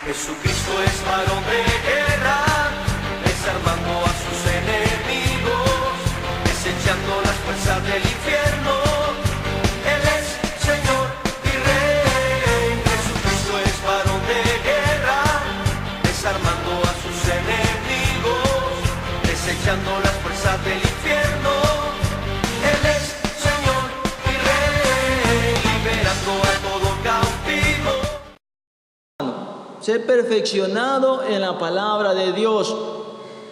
Jesucristo es varón de guerra, desarmando a sus enemigos, desechando las fuerzas del infierno. Él es Señor y Rey. Jesucristo es varón de guerra, desarmando a sus enemigos, desechando las fuerzas del infierno. Él es Señor y Rey, liberando a todo cautivo. Ser perfeccionado en la palabra de Dios.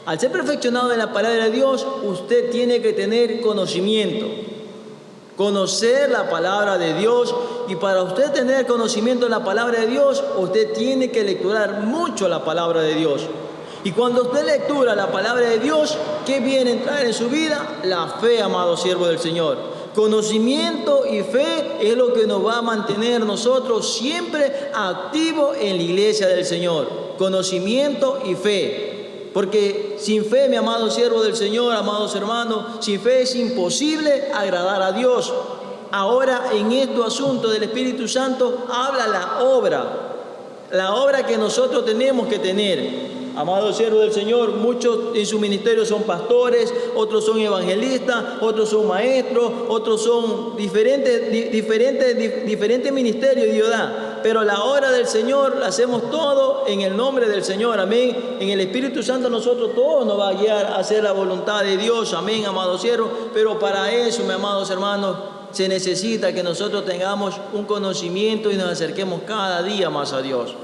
Al ser perfeccionado en la palabra de Dios, usted tiene que tener conocimiento, conocer la palabra de Dios. Y para usted tener conocimiento de la palabra de Dios, usted tiene que lecturar mucho la palabra de Dios. Y cuando usted lectura la palabra de Dios, ¿qué viene a entrar en su vida? La fe, amado siervo del Señor. Conocimiento y fe es lo que nos va a mantener nosotros siempre activos en la iglesia del Señor. Conocimiento y fe. Porque sin fe, mi amado siervo del Señor, amados hermanos, sin fe es imposible agradar a Dios. Ahora, en este asunto del Espíritu Santo, habla la obra que nosotros tenemos que tener. Amados siervos del Señor, muchos en su ministerio son pastores, otros son evangelistas, otros son maestros, otros son diferentes ministerios de Dios da. Pero la obra del Señor la hacemos todo en el nombre del Señor, amén. En el Espíritu Santo nosotros todos nos va a guiar a hacer la voluntad de Dios, amén, amados siervos. Pero para eso, mis amados hermanos, se necesita que nosotros tengamos un conocimiento y nos acerquemos cada día más a Dios.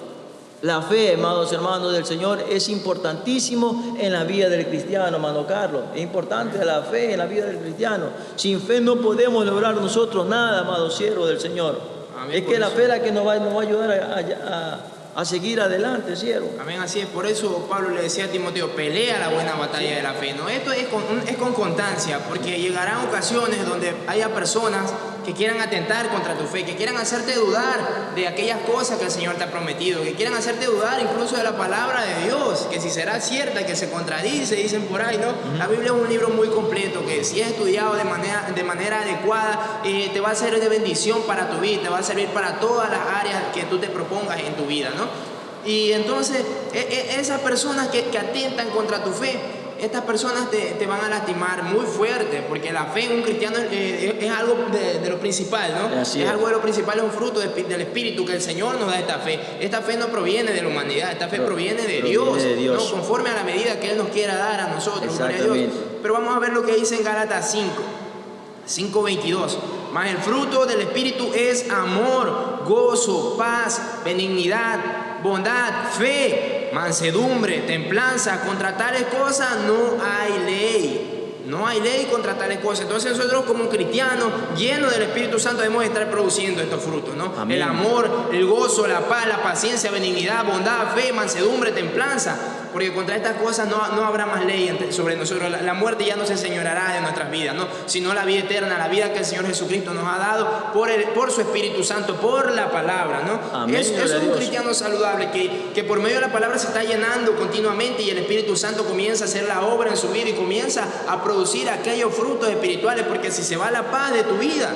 La fe, amados hermanos del Señor, es importantísimo en la vida del cristiano, hermano Carlos. Es importante la fe en la vida del cristiano. Sin fe no podemos lograr nosotros nada, amados siervos del Señor. Amén, es que la fe es la que nos va a ayudar a seguir adelante, siervo. Amén, así es. Por eso Pablo le decía a Timoteo, pelea la buena batalla de la fe, ¿no? Esto es con constancia, porque llegarán ocasiones donde haya personas que quieran atentar contra tu fe, que quieran hacerte dudar de aquellas cosas que el Señor te ha prometido, que quieran hacerte dudar incluso de la palabra de Dios, que si será cierta, que se contradice, dicen por ahí, ¿no? La Biblia es un libro muy completo, que si es estudiado de manera adecuada, te va a ser de bendición para tu vida, te va a servir para todas las áreas que tú te propongas en tu vida, ¿no? Y entonces, esas personas que atentan contra tu fe, estas personas te van a lastimar muy fuerte, porque la fe en un cristiano es algo de lo principal, ¿no? Es algo de lo principal, es un fruto del Espíritu que el Señor nos da esta fe. Esta fe no proviene de la humanidad, esta fe proviene de Dios, ¿no? Conforme a la medida que Él nos quiera dar a nosotros. Gloria a Dios. Pero vamos a ver lo que dice en Gálatas 5:22. Mas el fruto del Espíritu es amor, gozo, paz, benignidad, bondad, fe, mansedumbre, templanza. Contra tales cosas no hay ley. No hay ley contra tales cosas. Entonces nosotros como cristianos llenos del Espíritu Santo debemos estar produciendo estos frutos, ¿no? Amén. El amor, el gozo, la paz, la paciencia, benignidad, bondad, fe, mansedumbre, templanza. Porque contra estas cosas no habrá más ley sobre nosotros. La muerte ya no se enseñoreará de nuestras vidas, ¿no? Sino la vida eterna, la vida que el Señor Jesucristo nos ha dado por su Espíritu Santo, por la palabra, ¿no? Amén. Es un cristiano saludable que por medio de la palabra se está llenando continuamente y el Espíritu Santo comienza a hacer la obra en su vida y comienza a producir aquellos frutos espirituales, porque si se va la paz de tu vida,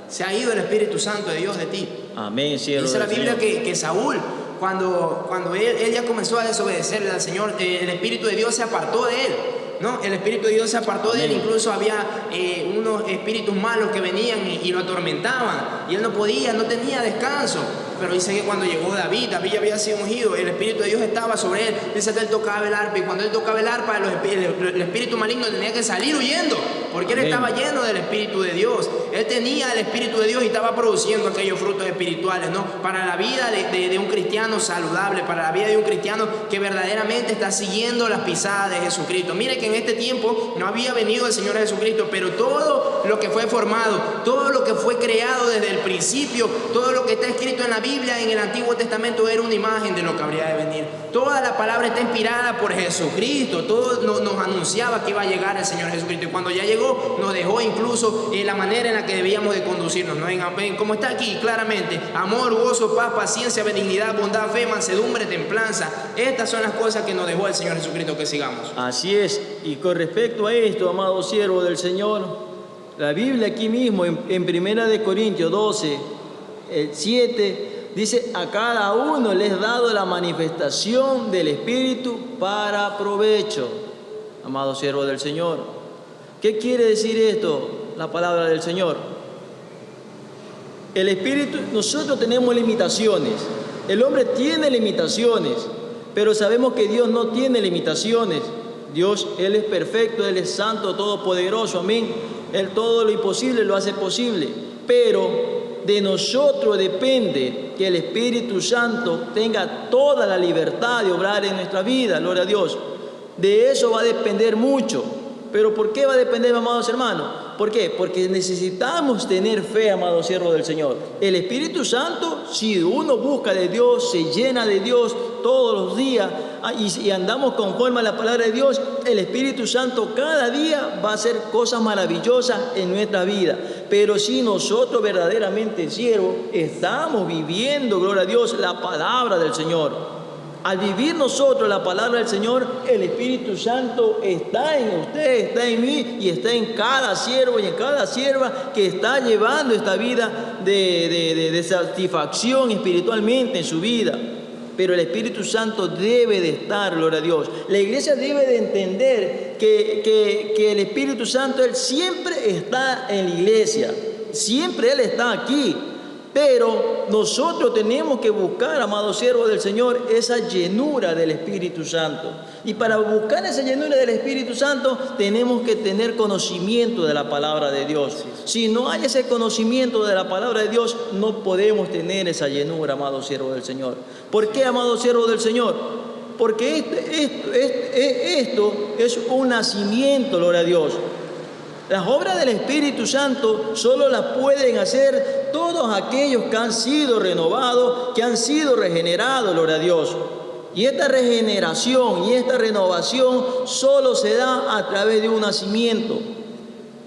se ha ido el Espíritu Santo de Dios de ti. Amén, cielo. Dice la Biblia que Saúl, cuando él ya comenzó a desobedecerle al Señor, el Espíritu de Dios se apartó de él, ¿no? El Espíritu de Dios se apartó de él. Incluso había unos espíritus malos que venían y lo atormentaban, y él no tenía descanso. Pero dice que cuando llegó David ya había sido ungido, el Espíritu de Dios estaba sobre él. Dice que él tocaba el arpa, y cuando él tocaba el arpa, el espíritu maligno tenía que salir huyendo, porque él estaba lleno del Espíritu de Dios. Él tenía el Espíritu de Dios y estaba produciendo aquellos frutos espirituales, ¿no? Para la vida de un cristiano saludable, para la vida de un cristiano que verdaderamente está siguiendo las pisadas de Jesucristo. Mire que en este tiempo no había venido el Señor Jesucristo, pero todo lo que fue formado, todo lo que fue creado desde el principio, todo lo que está escrito en la Biblia, en el Antiguo Testamento, era una imagen de lo que habría de venir. Toda la palabra está inspirada por Jesucristo. Todo nos anunciaba que iba a llegar el Señor Jesucristo, y cuando ya llegó nos dejó incluso la manera en la que debíamos de conducirnos, ¿no? Como está aquí claramente: amor, gozo, paz, paciencia, benignidad, bondad, fe, mansedumbre, templanza. Estas son las cosas que nos dejó el Señor Jesucristo que sigamos. Así es. Y con respecto a esto, amado siervo del Señor, la Biblia aquí mismo en 1 Corintios 12, 7 dice, a cada uno le es dado la manifestación del Espíritu para provecho. Amado siervo del Señor, ¿qué quiere decir esto? La palabra del Señor. El Espíritu, nosotros tenemos limitaciones. El hombre tiene limitaciones, pero sabemos que Dios no tiene limitaciones. Dios, Él es perfecto, Él es santo, todopoderoso, amén. Él todo lo imposible lo hace posible. Pero de nosotros depende que el Espíritu Santo tenga toda la libertad de obrar en nuestra vida, gloria a Dios. De eso va a depender mucho. ¿Pero por qué va a depender, amados hermanos? ¿Por qué? Porque necesitamos tener fe, amado siervo del Señor. El Espíritu Santo, si uno busca de Dios, se llena de Dios todos los días y andamos conforme a la palabra de Dios, el Espíritu Santo cada día va a hacer cosas maravillosas en nuestra vida. Pero si nosotros verdaderamente, siervos, estamos viviendo, gloria a Dios, la palabra del Señor. Al vivir nosotros la palabra del Señor, el Espíritu Santo está en usted, está en mí y está en cada siervo y en cada sierva que está llevando esta vida de satisfacción espiritualmente en su vida. Pero el Espíritu Santo debe de estar, gloria a Dios. La iglesia debe de entender que el Espíritu Santo, Él siempre está en la iglesia. Siempre Él está aquí. Pero nosotros tenemos que buscar, amados siervos del Señor, esa llenura del Espíritu Santo. Y para buscar esa llenura del Espíritu Santo, tenemos que tener conocimiento de la palabra de Dios. Si no hay ese conocimiento de la palabra de Dios, no podemos tener esa llenura, amados siervos del Señor. ¿Por qué, amados siervos del Señor? Porque esto es un nacimiento, gloria a Dios. Las obras del Espíritu Santo solo las pueden hacer todos aquellos que han sido renovados, que han sido regenerados, gloria a Dios. Y esta regeneración y esta renovación solo se da a través de un nacimiento.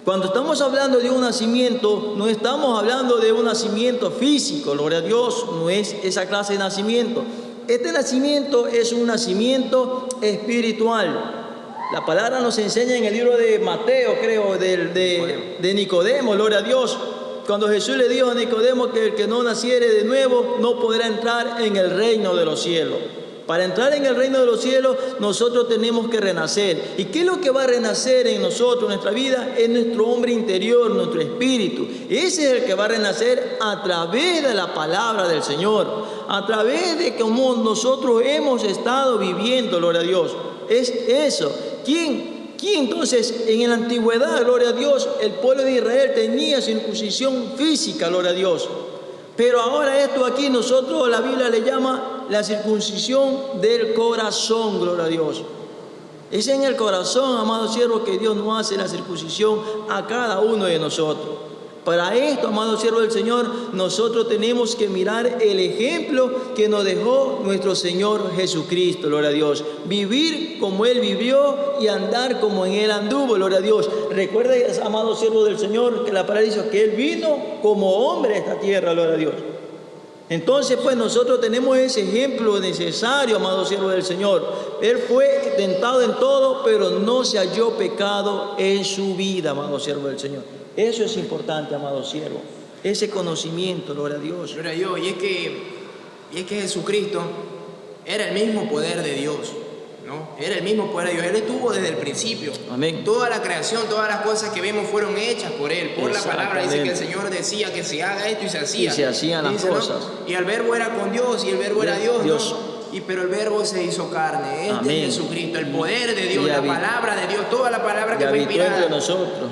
Cuando estamos hablando de un nacimiento, no estamos hablando de un nacimiento físico, gloria a Dios, no es esa clase de nacimiento. Este nacimiento es un nacimiento espiritual. La palabra nos enseña en el libro de Mateo, creo, de Nicodemo, gloria a Dios. Cuando Jesús le dijo a Nicodemo que el que no naciere de nuevo no podrá entrar en el reino de los cielos. Para entrar en el reino de los cielos, nosotros tenemos que renacer. ¿Y qué es lo que va a renacer en nosotros, en nuestra vida? Es nuestro hombre interior, nuestro espíritu. Ese es el que va a renacer a través de la palabra del Señor. A través de cómo nosotros hemos estado viviendo, gloria a Dios. Es eso. ¿Quién entonces en la antigüedad, gloria a Dios, el pueblo de Israel tenía circuncisión física, gloria a Dios? Pero ahora esto aquí nosotros, la Biblia le llama la circuncisión del corazón, gloria a Dios. Es en el corazón, amados siervos, que Dios nos hace la circuncisión a cada uno de nosotros. Para esto, amados siervos del Señor, nosotros tenemos que mirar el ejemplo que nos dejó nuestro Señor Jesucristo, gloria a Dios. Vivir como Él vivió y andar como en Él anduvo, gloria a Dios. Recuerda, amados siervos del Señor, que la palabra dice que Él vino como hombre a esta tierra, gloria a Dios. Entonces, pues nosotros tenemos ese ejemplo necesario, amados siervos del Señor. Él fue tentado en todo, pero no se halló pecado en su vida, amados siervos del Señor. Eso es importante, amado siervo. Ese conocimiento, gloria a Dios. Gloria a Dios. Y es que Jesucristo era el mismo poder de Dios, ¿no? Era el mismo poder de Dios. Él estuvo desde el principio. Amén. Toda la creación, todas las cosas que vemos fueron hechas por Él. Por la palabra dice que el Señor decía que se haga esto y se hacía. Y se hacían las cosas. ¿No? Y el verbo era con Dios y el verbo era Dios, ¿no? Pero el verbo se hizo carne. Este es Jesucristo, el poder de Dios, la palabra de Dios, toda la palabra que fue inspirada. Entre nosotros.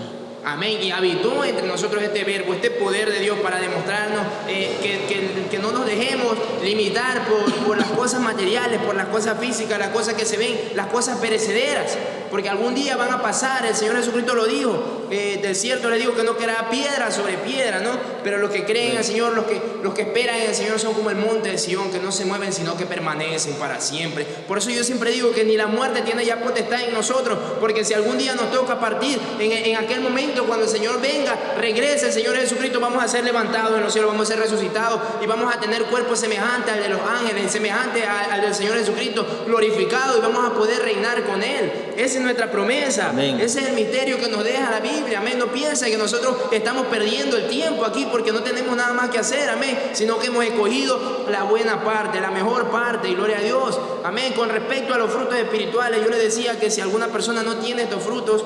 Amén. Y habitó entre nosotros este verbo, este poder de Dios para demostrarnos que no nos dejemos limitar por las cosas materiales, por las cosas físicas, las cosas que se ven, las cosas perecederas. Porque algún día van a pasar, el Señor Jesucristo lo dijo, del cierto le digo que no quedará piedra sobre piedra, ¿no? Pero los que creen en el Señor, los que esperan en el Señor son como el monte de Sión, que no se mueven sino que permanecen para siempre. Por eso yo siempre digo que ni la muerte tiene ya potestad en nosotros, porque si algún día nos toca partir, en aquel momento cuando el Señor venga, regrese el Señor Jesucristo, vamos a ser levantados en los cielos, vamos a ser resucitados y vamos a tener cuerpos semejantes al de los ángeles, semejantes juntamente al del Señor Jesucristo glorificado y vamos a poder reinar con Él. Esa es nuestra promesa. Amén. Ese es el misterio que nos deja la Biblia. Amén. No piensa que nosotros estamos perdiendo el tiempo aquí porque no tenemos nada más que hacer. Amén. Sino que hemos escogido la buena parte, la mejor parte. Y gloria a Dios. Amén. Con respecto a los frutos espirituales, yo les decía que si alguna persona no tiene estos frutos,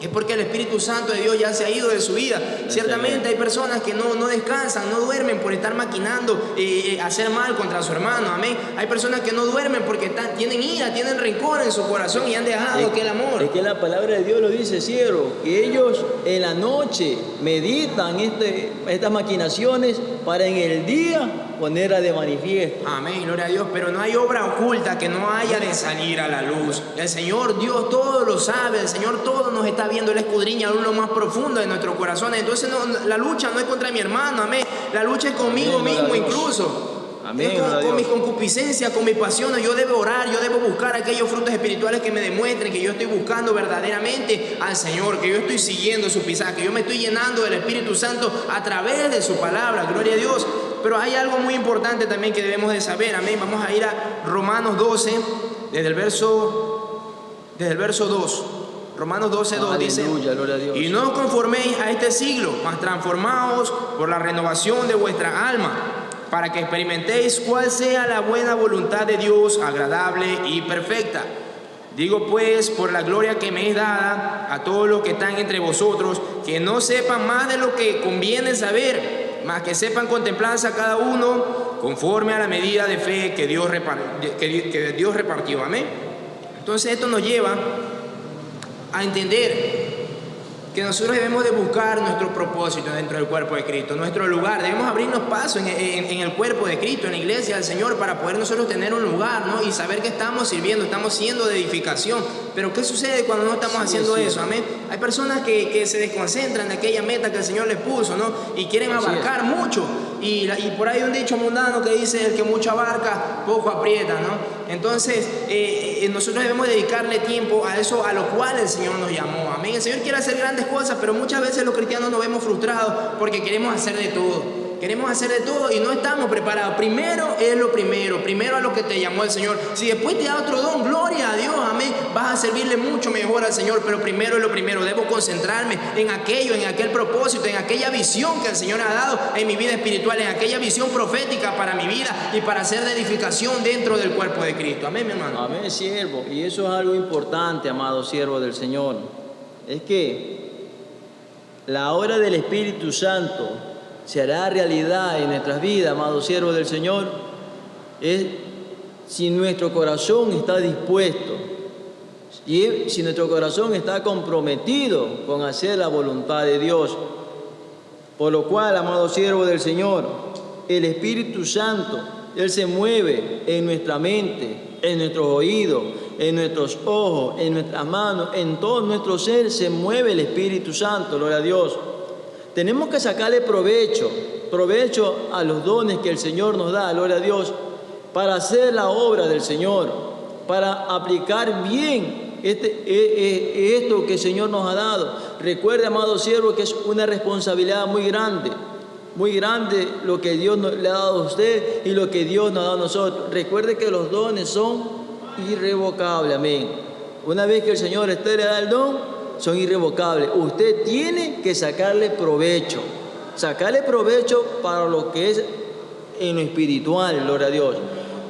es porque el Espíritu Santo de Dios ya se ha ido de su vida. Ciertamente hay personas que no descansan, no duermen por estar maquinando hacer mal contra su hermano. Amén. Hay personas que no duermen porque tienen ira, tienen rencor en su corazón y han dejado que el amor. Es que la palabra de Dios lo dice, siervo, que ellos en la noche meditan estas maquinaciones para en el día ponerla de manifiesto. Amén, gloria a Dios. Pero no hay obra oculta que no haya de salir a la luz. El Señor Dios todo lo sabe, el Señor todo nos está viendo, Él escudriña aún lo más profundo de nuestro corazón. Entonces la lucha no es contra mi hermano, amén. La lucha es conmigo mismo incluso. Amén, con mis concupiscencias, con mis pasiones. Yo debo orar, yo debo buscar aquellos frutos espirituales que me demuestren que yo estoy buscando verdaderamente al Señor, que yo estoy siguiendo su pisadas, que yo me estoy llenando del Espíritu Santo a través de su palabra, gloria a Dios. Pero hay algo muy importante también que debemos de saber, amén. Vamos a ir a Romanos 12, desde el verso 2. Romanos 12:2 dice: y no os conforméis a este siglo, mas transformaos por la renovación de vuestra alma, para que experimentéis cuál sea la buena voluntad de Dios, agradable y perfecta. Digo pues, por la gloria que me es dada a todos los que están entre vosotros, que no sepan más de lo que conviene saber, mas que sepan contemplarse a cada uno conforme a la medida de fe que Dios repartió. Amén. Entonces esto nos lleva a entender que nosotros debemos de buscar nuestro propósito dentro del cuerpo de Cristo, nuestro lugar. Debemos abrirnos paso en el cuerpo de Cristo, en la iglesia del Señor, para poder nosotros tener un lugar, ¿no? Y saber que estamos sirviendo, estamos siendo de edificación. Pero ¿qué sucede cuando no estamos haciendo eso? Amén. Hay personas que se desconcentran de aquella meta que el Señor les puso, ¿no? Y quieren abarcar mucho. Y por ahí hay un dicho mundano que dice: el que mucho abarca, poco aprieta, ¿no? Entonces, nosotros debemos dedicarle tiempo a eso a lo cual el Señor nos llamó. Amén. El Señor quiere hacer grandes cosas, pero muchas veces los cristianos nos vemos frustrados porque queremos hacer de todo. Queremos hacer de todo y no estamos preparados. Primero es lo primero a lo que te llamó el Señor. Si después te da otro don, gloria a Dios, amén, vas a servirle mucho mejor al Señor, pero primero es lo primero. Debo concentrarme en aquello, en aquel propósito, en aquella visión que el Señor ha dado en mi vida espiritual, en aquella visión profética para mi vida y para hacer de edificación dentro del cuerpo de Cristo. Amén, mi hermano. Amén, siervo. Y eso es algo importante, amado siervo del Señor. Es que la obra del Espíritu Santo se hará realidad en nuestras vidas, amados siervos del Señor, es si nuestro corazón está dispuesto, si nuestro corazón está comprometido con hacer la voluntad de Dios. Por lo cual, amados siervos del Señor, el Espíritu Santo, Él se mueve en nuestra mente, en nuestros oídos, en nuestros ojos, en nuestras manos, en todo nuestro ser se mueve el Espíritu Santo, gloria a Dios. Tenemos que sacarle provecho a los dones que el Señor nos da, gloria a Dios, para hacer la obra del Señor, para aplicar bien esto que el Señor nos ha dado. Recuerde, amado siervo, que es una responsabilidad muy grande lo que Dios le ha dado a usted y lo que Dios nos ha dado a nosotros. Recuerde que los dones son irrevocables, amén. Una vez que el Señor le da el don, son irrevocables. Usted tiene que sacarle provecho para lo que es en lo espiritual, gloria a Dios.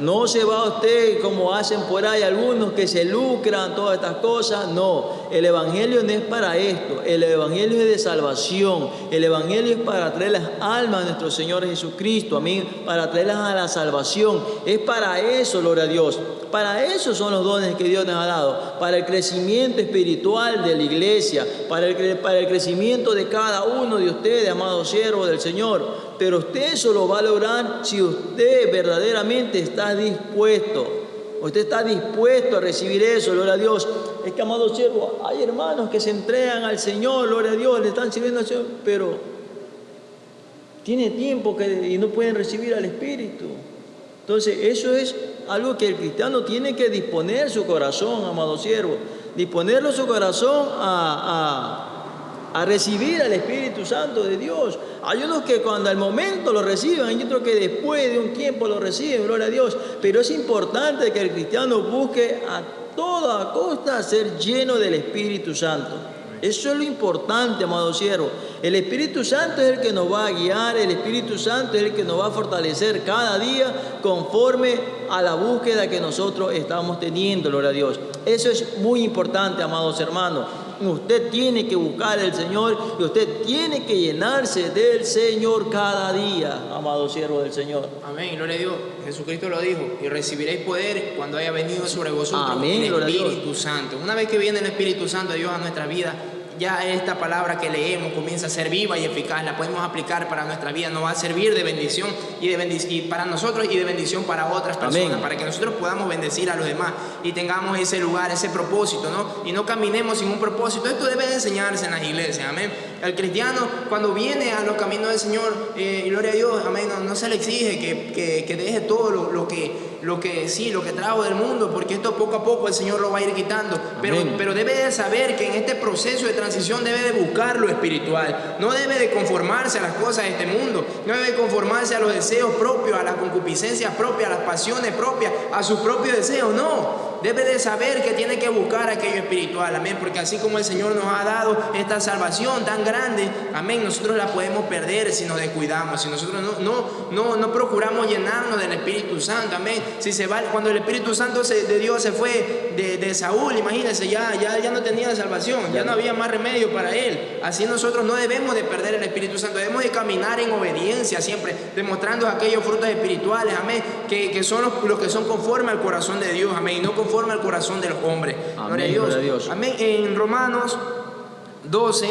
No se va usted como hacen por ahí algunos que se lucran, todas estas cosas. No, el Evangelio no es para esto. El Evangelio es de salvación. El Evangelio es para traer las almas a nuestro Señor Jesucristo, amén, para traerlas a la salvación. Es para eso, gloria a Dios. Para eso son los dones que Dios nos ha dado, para el crecimiento espiritual de la iglesia, para el crecimiento de cada uno de ustedes, amados siervos del Señor. Pero usted eso lo va a lograr si usted verdaderamente está dispuesto. Usted está dispuesto a recibir eso, gloria a Dios. Es que, amados siervos, hay hermanos que se entregan al Señor, gloria a Dios, le están sirviendo al Señor, pero tiene tiempo y no pueden recibir al Espíritu. Entonces, eso es algo que el cristiano tiene que disponer su corazón, amado siervo. Disponerlo su corazón a a recibir al Espíritu Santo de Dios. Hay unos que cuando al momento lo reciben, hay otros que después de un tiempo lo reciben, gloria a Dios. Pero es importante que el cristiano busque a toda costa ser lleno del Espíritu Santo. Eso es lo importante, amado siervo. El Espíritu Santo es el que nos va a guiar, el Espíritu Santo es el que nos va a fortalecer cada día conforme a la búsqueda que nosotros estamos teniendo, gloria a Dios. Eso es muy importante, amados hermanos. Usted tiene que buscar al Señor y usted tiene que llenarse del Señor cada día, amado siervo del Señor. Amén, gloria a Dios. Jesucristo lo dijo, y recibiréis poder cuando haya venido sobre vosotros Amén, el gloria a Dios. Espíritu Santo. Una vez que viene el Espíritu Santo de Dios a nuestra vida, ya esta palabra que leemos comienza a ser viva y eficaz, la podemos aplicar para nuestra vida, nos va a servir de bendición y para nosotros y de bendición para otras personas. Amén. Para que nosotros podamos bendecir a los demás y tengamos ese lugar, ese propósito, ¿no? Y no caminemos sin un propósito. Esto debe de enseñarse en las iglesias, amén. El cristiano cuando viene a los caminos del Señor, gloria a Dios, amén, no se le exige que deje todo lo que trajo del mundo, porque esto poco a poco el Señor lo va a ir quitando, pero debe de saber que en este proceso de transición debe de buscar lo espiritual, no debe de conformarse a las cosas de este mundo, no debe de conformarse a los deseos propios, a las concupiscencias propias, a las pasiones propias, a sus propios deseos, no. Debe de saber que tiene que buscar aquello espiritual, amén, porque así como el Señor nos ha dado esta salvación tan grande, amén, nosotros la podemos perder si nos descuidamos, si nosotros no procuramos llenarnos del Espíritu Santo, amén. Si se va, cuando el Espíritu Santo de Dios se fue de Saúl, imagínense, ya no tenía salvación, ya no había más remedio para él. Así nosotros no debemos de perder el Espíritu Santo, debemos de caminar en obediencia siempre, demostrando aquellos frutos espirituales, amén, que son los que son conforme al corazón de Dios, amén, y no conforme al corazón de los hombres. Amén, gloria a Dios. Amén. En Romanos 12,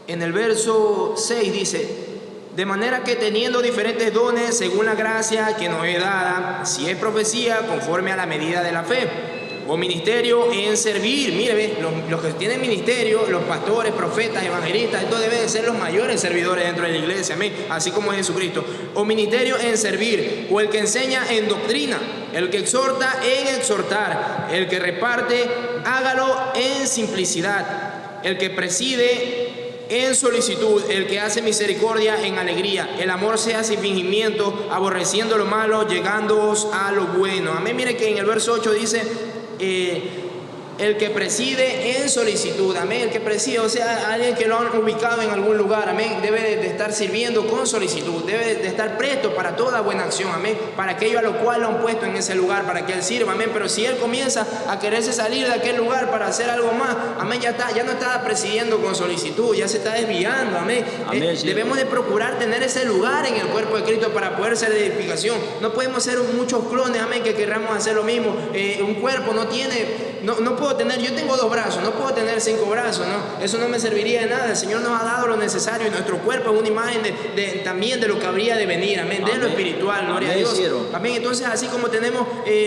en el verso 6 dice: de manera que teniendo diferentes dones según la gracia que nos es dada, si es profecía, conforme a la medida de la fe, o ministerio en servir. Mire, los que tienen ministerio, los pastores, profetas, evangelistas, estos deben de ser los mayores servidores dentro de la iglesia, amén, así como es Jesucristo. O ministerio en servir, o el que enseña en doctrina, el que exhorta en exhortar, el que reparte, hágalo en simplicidad, el que preside en solicitud, el que hace misericordia en alegría, el amor sea sin fingimiento, aborreciendo lo malo, llegándoos a lo bueno. Amén. Mire que en el verso 8 dice: el que preside en solicitud, amén, el que preside, o sea, alguien que lo han ubicado en algún lugar, amén, debe de estar sirviendo con solicitud, debe de estar presto para toda buena acción, amén, para aquello a lo cual lo han puesto en ese lugar, para que él sirva, amén. Pero si él comienza a quererse salir de aquel lugar para hacer algo más, amén, ya no está presidiendo con solicitud, ya se está desviando, amén. Debemos de procurar tener ese lugar en el cuerpo de Cristo para poder ser de edificación. No podemos ser muchos clones, amén, que querramos hacer lo mismo. Un cuerpo no puedo tener, yo tengo 2 brazos, no puedo tener 5 brazos, ¿no? Eso no me serviría de nada. El Señor nos ha dado lo necesario y nuestro cuerpo es una imagen también de lo que habría de venir, amén, de lo espiritual, gloria a Dios, amén. Entonces, así como tenemos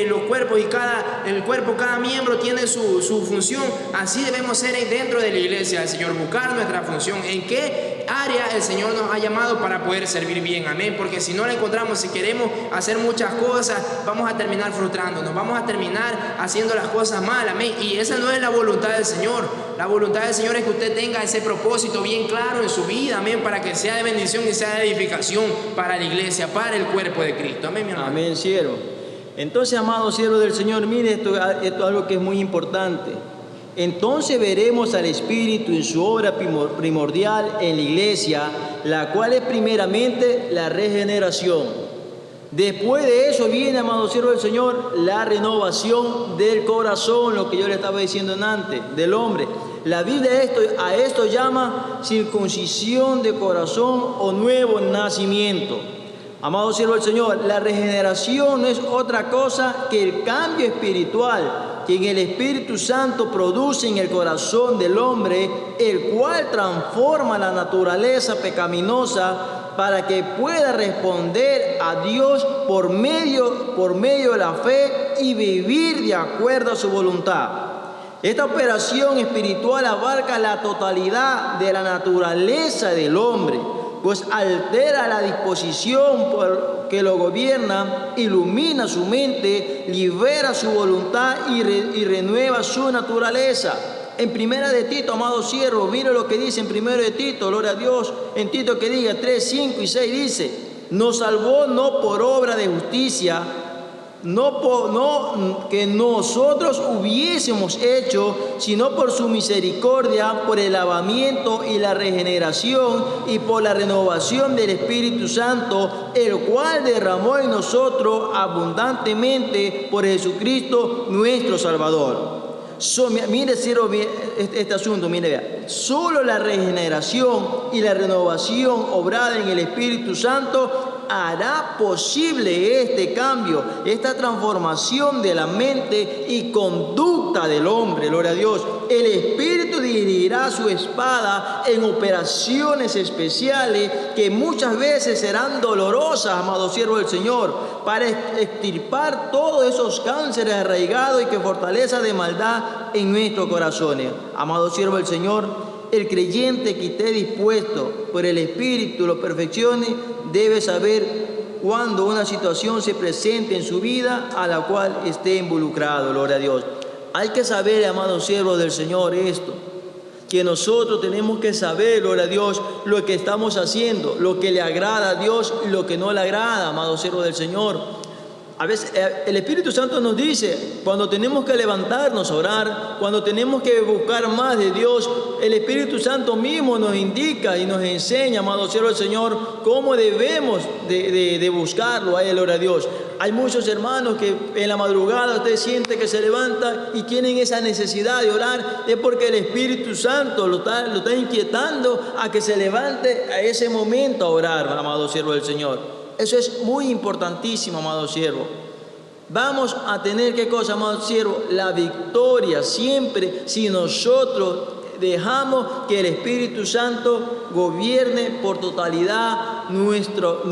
los cuerpos y cada miembro tiene su función, así debemos ser dentro de la iglesia del Señor, buscar nuestra función, en qué área el Señor nos ha llamado para poder servir bien, amén, porque si no la encontramos, si queremos hacer muchas cosas, vamos a terminar frustrándonos, vamos a terminar haciendo las cosas mal, amén. Y esa no es la voluntad del Señor. La voluntad del Señor es que usted tenga ese propósito bien claro en su vida, amén, para que sea de bendición y sea de edificación para la iglesia, para el cuerpo de Cristo, amén, mi hermano. Amén, siervo. Entonces, amados siervos del Señor, mire esto es algo que es muy importante. Entonces veremos al Espíritu en su obra primordial en la iglesia, la cual es primeramente la regeneración. Después de eso viene, amado siervo del Señor, la renovación del corazón, lo que yo le estaba diciendo antes, del hombre. La Biblia a esto llama circuncisión de corazón o nuevo nacimiento. Amado siervo del Señor, la regeneración no es otra cosa que el cambio espiritual que en el Espíritu Santo produce en el corazón del hombre, el cual transforma la naturaleza pecaminosa para que pueda responder a Dios por medio de la fe y vivir de acuerdo a su voluntad. Esta operación espiritual abarca la totalidad de la naturaleza del hombre, pues altera la disposición que lo gobierna, ilumina su mente, libera su voluntad y renueva su naturaleza. En primera de Tito, amado siervo, mire lo que dice en primero de Tito, gloria a Dios. En Tito que diga 3, 5 y 6 dice: nos salvó no por obra de justicia, no que nosotros hubiésemos hecho, sino por su misericordia, por el lavamiento y la regeneración y por la renovación del Espíritu Santo, el cual derramó en nosotros abundantemente por Jesucristo nuestro Salvador. Mire, siervo, este asunto, mire, vea. Solo la regeneración y la renovación obrada en el Espíritu Santo hará posible este cambio, esta transformación de la mente y conducta del hombre, gloria a Dios. El Espíritu dirigirá su espada en operaciones especiales que muchas veces serán dolorosas, amado siervo del Señor, para extirpar todos esos cánceres arraigados y que fortaleza de maldad en nuestros corazones. Amado siervo del Señor, el creyente que esté dispuesto por el Espíritu lo perfeccione, debe saber cuando una situación se presente en su vida a la cual esté involucrado, gloria a Dios. Hay que saber, amados siervos del Señor, esto, que nosotros tenemos que saber, gloria a Dios, lo que estamos haciendo, lo que le agrada a Dios y lo que no le agrada, amados siervos del Señor. A veces el Espíritu Santo nos dice, cuando tenemos que levantarnos a orar, cuando tenemos que buscar más de Dios, el Espíritu Santo mismo nos indica y nos enseña, amado siervo del Señor, cómo debemos de buscarlo a Él, gloria a Dios. Hay muchos hermanos que en la madrugada usted siente que se levanta y tienen esa necesidad de orar, es porque el Espíritu Santo lo está inquietando a que se levante a ese momento a orar, amado siervo del Señor. Eso es muy importantísimo, amado siervo. Vamos a tener, ¿qué cosa, amado siervo? La victoria siempre si nosotros dejamos que el Espíritu Santo gobierne por totalidad nuestras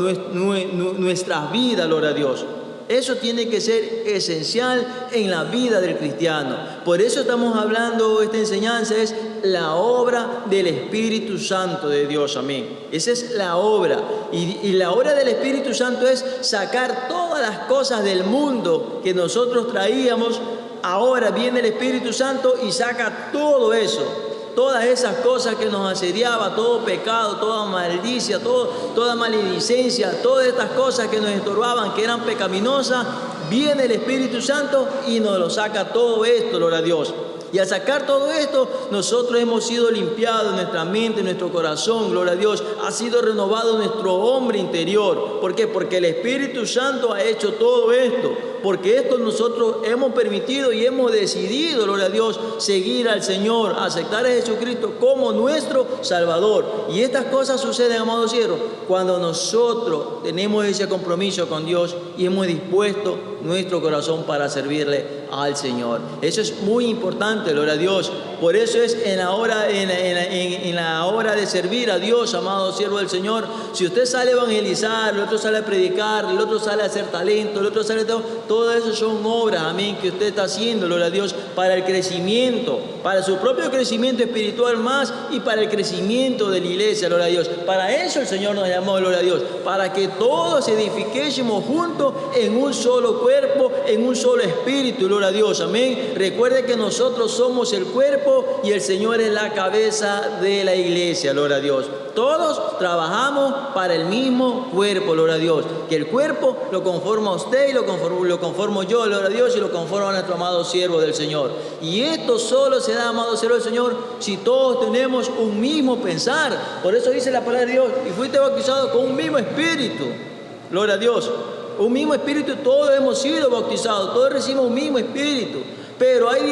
vidas, gloria a Dios. Eso tiene que ser esencial en la vida del cristiano. Por eso estamos hablando, esta enseñanza es la obra del Espíritu Santo de Dios, amén. Esa es la obra. Y la obra del Espíritu Santo es sacar todas las cosas del mundo que nosotros traíamos. Ahora viene el Espíritu Santo y saca todo eso. Todas esas cosas que nos asediaba, todo pecado, toda maldicia, toda maledicencia, todas estas cosas que nos estorbaban, que eran pecaminosas, viene el Espíritu Santo y nos lo saca todo esto, gloria a Dios. Y al sacar todo esto, nosotros hemos sido limpiados, nuestra mente, nuestro corazón, gloria a Dios, ha sido renovado nuestro hombre interior. ¿Por qué? Porque el Espíritu Santo ha hecho todo esto. Porque esto nosotros hemos permitido y hemos decidido, gloria a Dios, seguir al Señor, aceptar a Jesucristo como nuestro Salvador. Y estas cosas suceden, amados siervos, cuando nosotros tenemos ese compromiso con Dios y hemos dispuesto nuestro corazón para servirle al Señor. Eso es muy importante, gloria a Dios. Por eso es en la hora de servir a Dios, amado siervo del Señor. Si usted sale a evangelizar, el otro sale a predicar, el otro sale a hacer talento, el otro sale a todo eso son obras, amén, que usted está haciendo, gloria a Dios, para el crecimiento, para su propio crecimiento espiritual más y para el crecimiento de la iglesia, gloria a Dios. Para eso el Señor nos llamó, gloria a Dios, para que todos edifiquésemos juntos en un solo cuerpo, en un solo espíritu, gloria a Dios, amén. Recuerde que nosotros somos el cuerpo y el Señor es la cabeza de la iglesia, gloria a Dios. Todos trabajamos para el mismo cuerpo, gloria a Dios. Que el cuerpo lo conforma a usted y lo conformo yo, gloria a Dios, y lo conforma a nuestro amado siervo del Señor. Y esto solo se da, amado siervo del Señor, si todos tenemos un mismo pensar. Por eso dice la palabra de Dios, y fuiste bautizado con un mismo espíritu, gloria a Dios. Un mismo espíritu, todos hemos sido bautizados, todos recibimos un mismo espíritu. Pero hay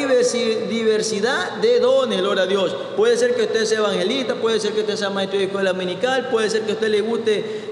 diversidad de dones, gloria a Dios. Puede ser que usted sea evangelista, puede ser que usted sea maestro de escuela dominical, puede ser que a usted le guste,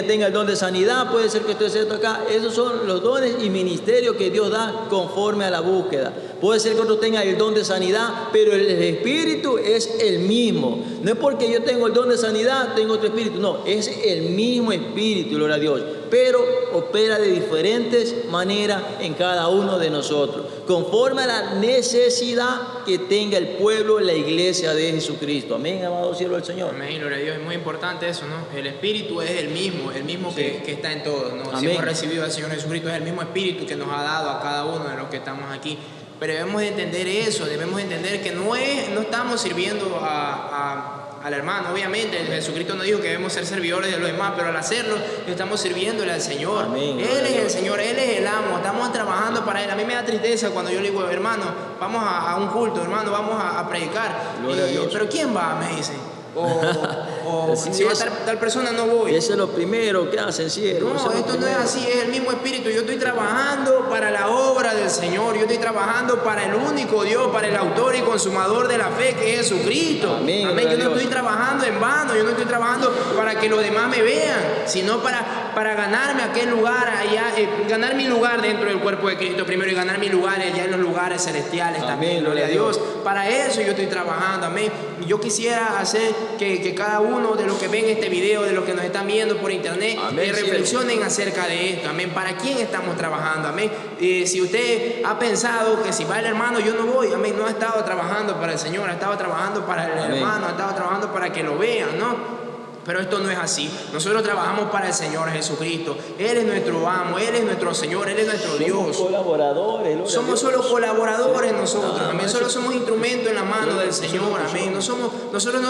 tenga el don de sanidad, puede ser que usted sea acá. Esos son los dones y ministerios que Dios da conforme a la búsqueda. Puede ser que otro tenga el don de sanidad, pero el espíritu es el mismo. No es porque yo tengo el don de sanidad, tengo otro espíritu. No, es el mismo espíritu, gloria a Dios. Pero opera de diferentes maneras en cada uno de nosotros, conforme a la necesidad que tenga el pueblo, la iglesia de Jesucristo. Amén, amado siervo del Señor. Amén, gloria a Dios. Es muy importante eso, ¿no? El espíritu es el mismo sí, que está en todos, ¿no? Si hemos recibido al Señor Jesucristo, es el mismo espíritu que nos ha dado a cada uno de los que estamos aquí. Pero debemos de entender eso, debemos de entender que no estamos sirviendo al hermano. Obviamente, Jesucristo nos dijo que debemos ser servidores de los demás, pero al hacerlo, estamos sirviéndole al Señor. Amén. Él es el Señor, Él es el amo, estamos trabajando para Él. A mí me da tristeza cuando yo le digo, hermano, vamos a un culto, hermano, vamos a predicar. Gloria a Dios. Pero ¿quién va? Me dice. O Sí, si va es- tal persona, no voy. Eso es lo primero que hacen, siervo. No, Eso es lo esto no es primero. así, es el mismo espíritu. Yo estoy trabajando para la obra del Señor. Yo estoy trabajando para el único Dios, para el autor y consumador de la fe, que es Jesucristo. Amén, Amén. Yo no Dios. estoy trabajando en vano. Yo no estoy trabajando para que los demás me vean, sino para ganarme aquel lugar allá, ganar mi lugar dentro del cuerpo de Cristo primero y ganar mi lugar allá en los lugares celestiales Amén, también. Gloria a gloria a Dios. Para eso yo estoy trabajando. Amén. Y yo quisiera hacer que cada uno de los que ven este video, de los que nos están viendo por internet, Amén, reflexionen acerca de esto. Amén. ¿Para quién estamos trabajando? Amén. Si usted ha pensado que si va el hermano, yo no voy. Amén. No ha estado trabajando para el Señor, ha estado trabajando para el Amén. hermano, ha estado trabajando para que lo vean, ¿no? Pero esto no es así. Nosotros trabajamos para el Señor Jesucristo. Él es nuestro amo, Él es nuestro Señor, Él es nuestro Somos Dios. colaboradores. gloria a Somos Dios. solo colaboradores nosotros, Ah, amén. eso- Solo somos instrumentos en la mano Gloria a del Dios, Señor, nosotros amén. somos. Nosotros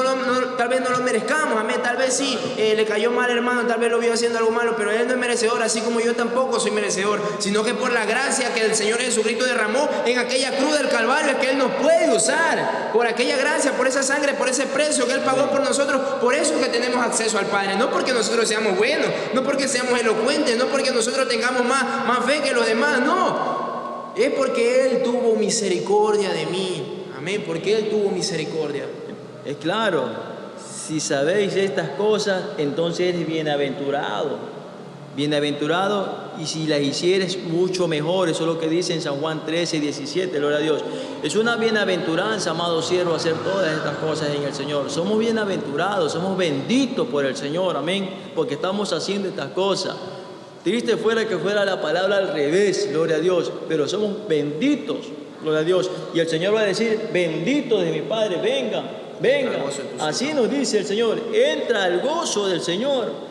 tal vez no lo merezcamos, amén. Tal vez sí, le cayó mal hermano, tal vez lo vio haciendo algo malo, pero Él no es merecedor, así como yo tampoco soy merecedor, sino que por la gracia que el Señor Jesucristo derramó en aquella cruz del Calvario es que Él nos puede usar. Por aquella gracia, por esa sangre, por ese precio que Él pagó por nosotros, por eso es que tenemos acceso al Padre. No porque nosotros seamos buenos, no porque seamos elocuentes, no porque nosotros tengamos más fe que los demás, no. Es porque Él tuvo misericordia de mí. Amén. Porque Él tuvo misericordia. Es claro, si sabéis estas cosas, entonces eres bienaventurado. Bienaventurado, y si las hicieres, mucho mejor. Eso es lo que dice en San Juan 13, 17, gloria a Dios. Es una bienaventuranza, amado siervo, hacer todas estas cosas en el Señor. Somos bienaventurados, somos benditos por el Señor, amén, porque estamos haciendo estas cosas. Triste fuera que fuera la palabra al revés, gloria a Dios, pero somos benditos, gloria a Dios. Y el Señor va a decir, bendito de mi Padre, vengan, vengan. Así nos dice el Señor, entra al gozo del Señor.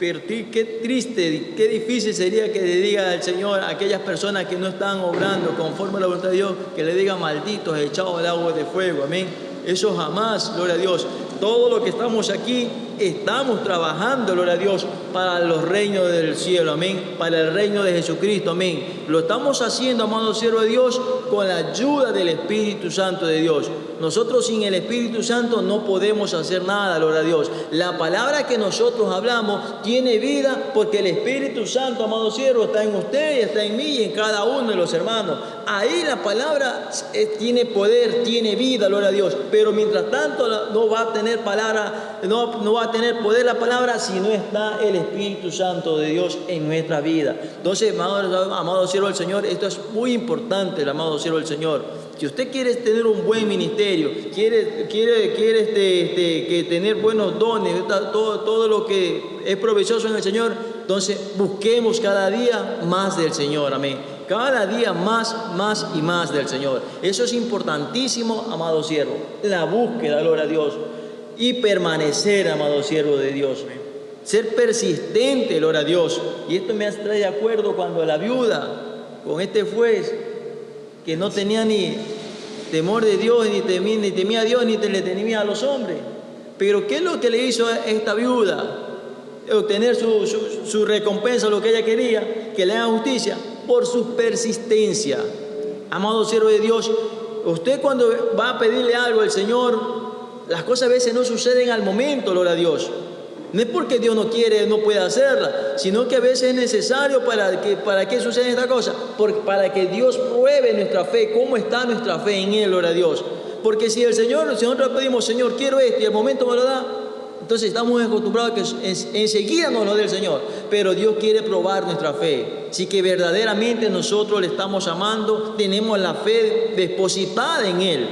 Pero qué triste, qué difícil sería que le diga al Señor a aquellas personas que no están obrando conforme a la voluntad de Dios, que le digan malditos, echados al agua de fuego, amén. Eso jamás, gloria a Dios. Todo lo que estamos aquí, estamos trabajando, gloria a Dios, para los reinos del cielo, amén, para el reino de Jesucristo, amén. Lo estamos haciendo, amado siervo de Dios, con la ayuda del Espíritu Santo de Dios. Nosotros sin el Espíritu Santo no podemos hacer nada, gloria a Dios. La palabra que nosotros hablamos tiene vida porque el Espíritu Santo, amado siervo, está en usted y está en mí y en cada uno de los hermanos. Ahí la palabra tiene poder, tiene vida, gloria a Dios. Pero mientras tanto no va a tener palabra, no va a tener poder la palabra si no está el Espíritu Santo de Dios en nuestra vida. Entonces, amado siervo del Señor, esto es muy importante, el amado siervo del Señor. Si usted quiere tener un buen ministerio, quiere que tener buenos dones, todo lo que es provechoso en el Señor, entonces busquemos cada día más del Señor, amén. Cada día más y más del Señor. Eso es importantísimo, amado siervo. La búsqueda, gloria a Dios. Y permanecer, amado siervo de Dios. Ser persistente, gloria a Dios. Y esto me trae de acuerdo cuando la viuda, con este juez, que no tenía ni temor de Dios, ni temía a Dios, ni le temía a los hombres. Pero ¿qué es lo que le hizo a esta viuda? Obtener su recompensa, lo que ella quería, que le haga justicia, por su persistencia. Amado siervo de Dios, usted cuando va a pedirle algo al Señor, las cosas a veces no suceden al momento, gloria a Dios. No es porque Dios no quiere, no puede hacerla, sino que a veces es necesario para que sucedan estas cosas, para que Dios pruebe nuestra fe, cómo está nuestra fe en Él, gloria a Dios. Porque si nosotros pedimos, Señor, quiero esto, y al momento me lo da, entonces estamos acostumbrados a que enseguida nos lo dé el Señor. Pero Dios quiere probar nuestra fe. Si que verdaderamente nosotros le estamos amando, tenemos la fe depositada en Él.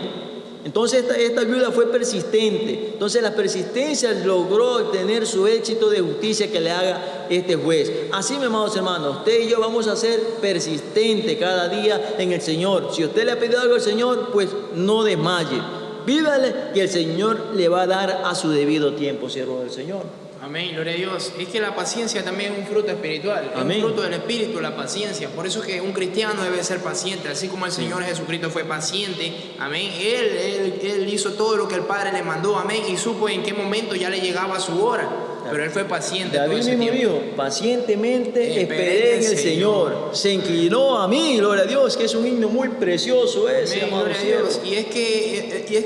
Entonces esta viuda fue persistente. Entonces la persistencia logró obtener su éxito de justicia que le haga este juez. Así, mis amados hermanos, usted y yo vamos a ser persistentes cada día en el Señor. Si usted le ha pedido algo al Señor, pues no desmaye. Pídale que el Señor le va a dar a su debido tiempo, siervo del Señor. Amén, gloria a Dios. Es que la paciencia también es un fruto espiritual, Amén. es un fruto del Espíritu, la paciencia. Por eso es que un cristiano debe ser paciente, así como el Señor Jesucristo fue paciente. Amén. Él hizo todo lo que el Padre le mandó, amén, y supo en qué momento ya le llegaba su hora. Pero él fue paciente todo David ese mismo tiempo. dijo, pacientemente esperé en el Señor. Se inclinó a mí, gloria a Dios, que es un himno muy precioso ese, Amén, amado gloria a siervo. Dios. Y es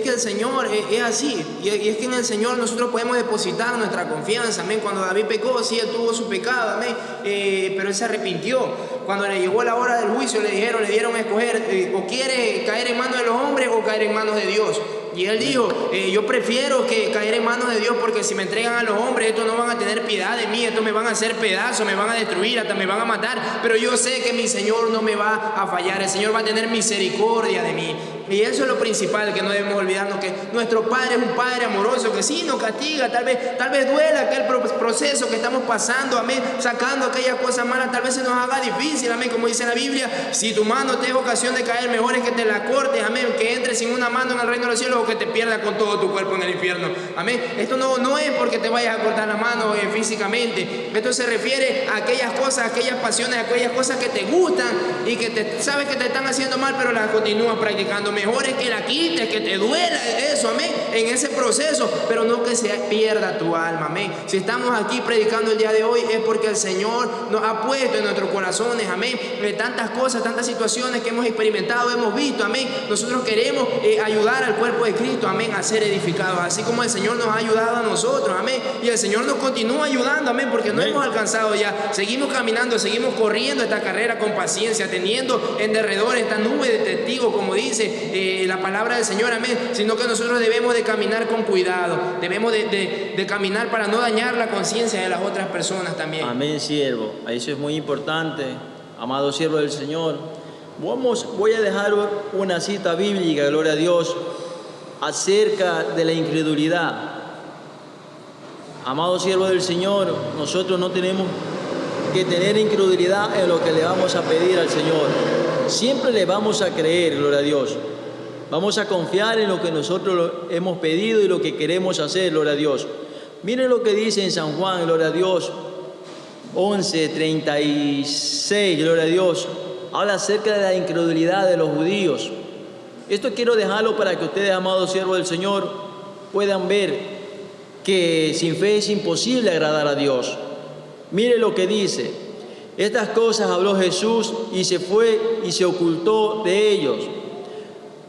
que el Señor es así. Y es que en el Señor nosotros podemos depositar nuestra confianza. Amén. Cuando David pecó, sí, él tuvo su pecado. Amén. Pero él se arrepintió. Cuando le llegó la hora del juicio, le dieron a escoger, o quiere caer en manos de los hombres o caer en manos de Dios. Y él dijo, yo prefiero que caer en manos de Dios, porque si me entregan a los hombres, estos no van a tener piedad de mí, estos me van a hacer pedazos, me van a destruir, hasta me van a matar. Pero yo sé que mi Señor no me va a fallar, el Señor va a tener misericordia de mí. Y eso es lo principal, que no debemos olvidarnos, que nuestro Padre es un Padre amoroso, que sí nos castiga, tal vez duela aquel proceso que estamos pasando, amén, sacando aquellas cosas malas, tal vez se nos haga difícil, amén, como dice la Biblia, si tu mano te es ocasión de caer, mejor es que te la cortes, amén, que entres sin una mano en el reino de los cielos, o que te pierdas con todo tu cuerpo en el infierno, amén. Esto no es porque te vayas a cortar la mano físicamente, esto se refiere a aquellas cosas, aquellas pasiones, aquellas cosas que te gustan y que sabes que te están haciendo mal, pero las continúas practicando. Mejor es que la quites, que te duela eso, amén, en ese proceso, pero no que se pierda tu alma, amén. Si estamos aquí predicando el día de hoy es porque el Señor nos ha puesto en nuestros corazones, amén, tantas cosas, tantas situaciones que hemos experimentado, hemos visto, amén. Nosotros queremos ayudar al cuerpo de Cristo, amén, a ser edificados, así como el Señor nos ha ayudado a nosotros, amén, y el Señor nos continúa ayudando, amén, porque no hemos alcanzado ya, seguimos caminando, seguimos corriendo esta carrera con paciencia, teniendo en derredor esta nube de testigos, como dice la palabra del Señor, amén, sino que nosotros debemos de caminar con cuidado, debemos de caminar para no dañar la conciencia de las otras personas también. Amén, siervo. Eso es muy importante, amado siervo del Señor. Voy a dejar una cita bíblica, gloria a Dios, acerca de la incredulidad. Amado siervo del Señor, nosotros no tenemos que tener incredulidad en lo que le vamos a pedir al Señor. Siempre le vamos a creer, gloria a Dios. Vamos a confiar en lo que nosotros hemos pedido y lo que queremos hacer, gloria a Dios. Miren lo que dice en San Juan, gloria a Dios, 11:36, gloria a Dios. Habla acerca de la incredulidad de los judíos. Esto quiero dejarlo para que ustedes, amados siervos del Señor, puedan ver que sin fe es imposible agradar a Dios. Mire lo que dice. Estas cosas habló Jesús y se fue y se ocultó de ellos.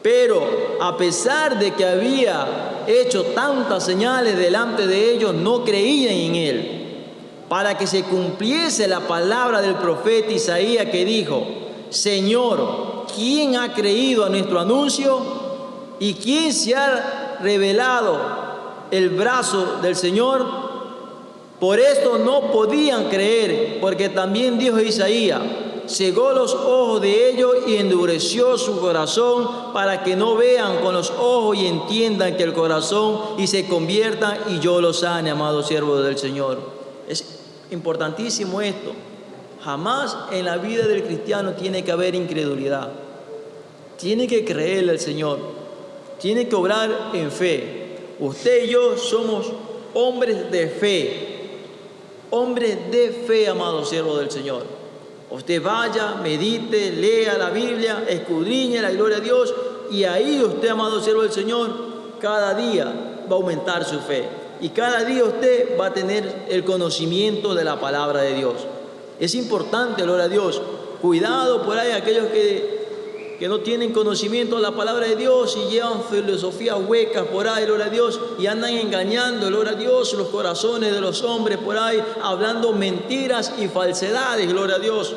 Pero a pesar de que había hecho tantas señales delante de ellos, no creían en él, para que se cumpliese la palabra del profeta Isaías, que dijo: Señor, ¿quién ha creído a nuestro anuncio? ¿Y quién se ha revelado el brazo del Señor? Por esto no podían creer, porque también dijo Isaías: cegó los ojos de ellos y endureció su corazón, para que no vean con los ojos y entiendan que el corazón, y se conviertan y yo los sane, amados siervos del Señor. Es importantísimo esto. Jamás en la vida del cristiano tiene que haber incredulidad. Tiene que creerle al Señor. Tiene que obrar en fe. Usted y yo somos hombres de fe. Hombres de fe, amados siervos del Señor. Usted vaya, medite, lea la Biblia, escudriñe la gloria a Dios, y ahí usted, amado siervo del Señor, cada día va a aumentar su fe. Y cada día usted va a tener el conocimiento de la palabra de Dios. Es importante, gloria a Dios. Cuidado por ahí aquellos que no tienen conocimiento de la palabra de Dios y llevan filosofías huecas por ahí, gloria a Dios, y andan engañando, gloria a Dios, los corazones de los hombres por ahí, hablando mentiras y falsedades, gloria a Dios.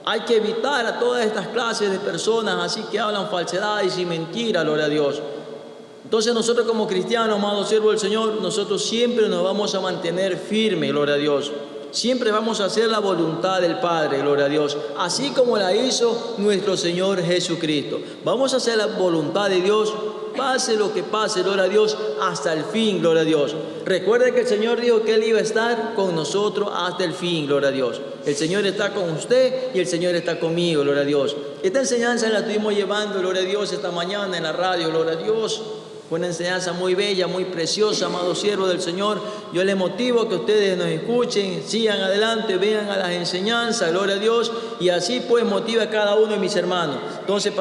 Hay que evitar a todas estas clases de personas así que hablan falsedades y mentiras, gloria a Dios. Entonces nosotros como cristianos, amados siervos del Señor, nosotros siempre nos vamos a mantener firmes, gloria a Dios. Siempre vamos a hacer la voluntad del Padre, gloria a Dios, así como la hizo nuestro Señor Jesucristo. Vamos a hacer la voluntad de Dios, pase lo que pase, gloria a Dios, hasta el fin, gloria a Dios. Recuerde que el Señor dijo que Él iba a estar con nosotros hasta el fin, gloria a Dios. El Señor está con usted y el Señor está conmigo, gloria a Dios. Esta enseñanza la estuvimos llevando, gloria a Dios, esta mañana en la radio, gloria a Dios. Fue una enseñanza muy bella, muy preciosa, amados siervos del Señor. Yo les motivo a que ustedes nos escuchen, sigan adelante, vean a las enseñanzas, gloria a Dios, y así pues motiva a cada uno de mis hermanos. Entonces,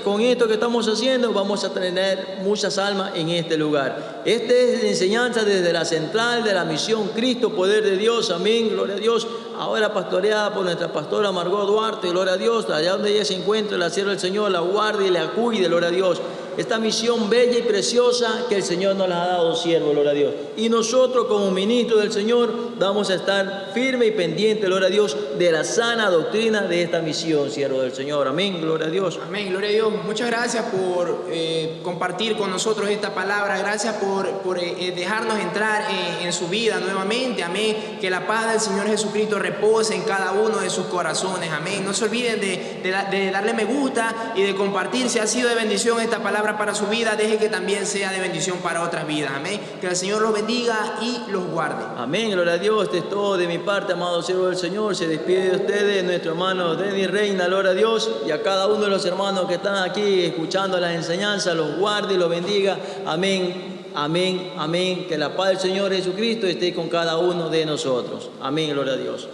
con esto que estamos haciendo, vamos a tener muchas almas en este lugar. Esta es la enseñanza desde la central de la misión Cristo, Poder de Dios, amén, gloria a Dios. Ahora pastoreada por nuestra pastora Margot Duarte, gloria a Dios, allá donde ella se encuentra, la sierva del Señor la guarde y la cuide, gloria a Dios. Esta misión bella y preciosa que el Señor nos la ha dado, siervo, gloria a Dios. Y nosotros como ministros del Señor vamos a estar firmes y pendientes, gloria a Dios, de la sana doctrina de esta misión, siervo del Señor. Amén, gloria a Dios. Amén, gloria a Dios. Muchas gracias por compartir con nosotros esta palabra. Gracias por dejarnos entrar en su vida nuevamente. Amén. Que la paz del Señor Jesucristo repose en cada uno de sus corazones. Amén. No se olviden de darle me gusta y de compartir. Si ha sido de bendición esta palabra para su vida, deje que también sea de bendición para otras vidas. Amén. Que el Señor los bendiga y los guarde. Amén, gloria a Dios. Esto es todo de mi parte, amado siervo del Señor. Se despide de ustedes nuestro hermano Denis Reina, gloria a Dios, y a cada uno de los hermanos que están aquí escuchando las enseñanzas, los guarde y los bendiga. Amén, amén, amén. Que la paz del Señor Jesucristo esté con cada uno de nosotros. Amén, gloria a Dios.